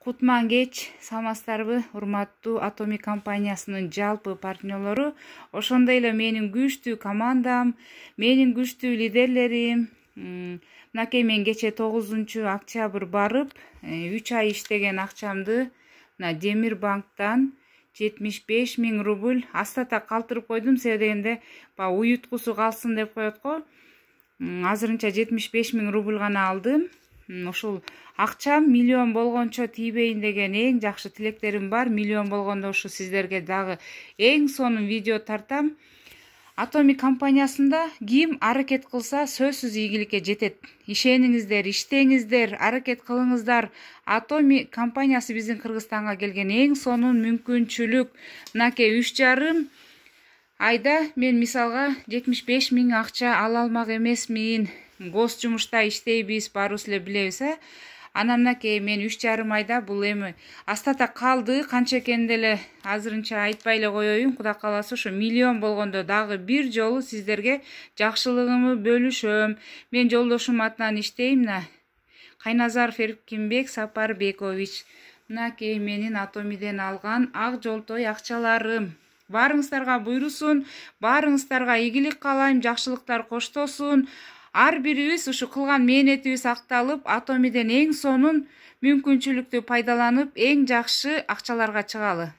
Кутман кеч, саламатсыздарбы, урматтуу Atomy компаниясынын жалпы партнерлору, ошондой эле менин күчтүү командам, менин күчтүү лидерлерим. Мынакей мен кече 9-октябрь барып, 3 ай иштеген акчамды Демир банктан 75 000 рубль астата калтырып койдум. Себеби дегенде, уюткусу калсын деп коет го. Азырынча 75 000 рубль гана алдым. Ушул акчам миллион болгончо тийбейин деген эң жакшы тилектерим бар. Миллион болгондо ушу сиздерге дагы эң сонун видео тартам. Atomy компаниясында ким аракет кылса сөзсүз ийгиликке жетет. Ишениңиздер, иштеңиздер, аракет кылыңыздар. Atomy компаниясы биздин Кыргызстанга келген эң сонун мүмкүнчүлүк. Мынакей 3,5 айда мен мисалга 75 000 акча ала алмак эмесмин. Гос жумушта иштейбиз, баарыбыз эле билебиз, Анан мынакей мен 3,5 айда бул эми астата калды. Канча экенин деле азырынча айтпай эле коеюн. Кудай кааласа ошо миллион болгондо дагы бир жолу сиздерге жакшылыгымды бөлүшөм. Мен жолдошум атынан иштейм. Кайназаров Эркинбек Сапарбекович. Мынакей менин Atomy'ден алган ак жолтой акчаларым. Баарыңыздарга буйрусун, баарыңыздарга ийгилик каалайм, жакшылыктар коштосун. Ар бирибиз ушу кылган мээнетибиз акталып, Atomy'ден эң сонун мүмкүнчүлүктү пайдаланып, эң жакшы акчаларга чыгалы.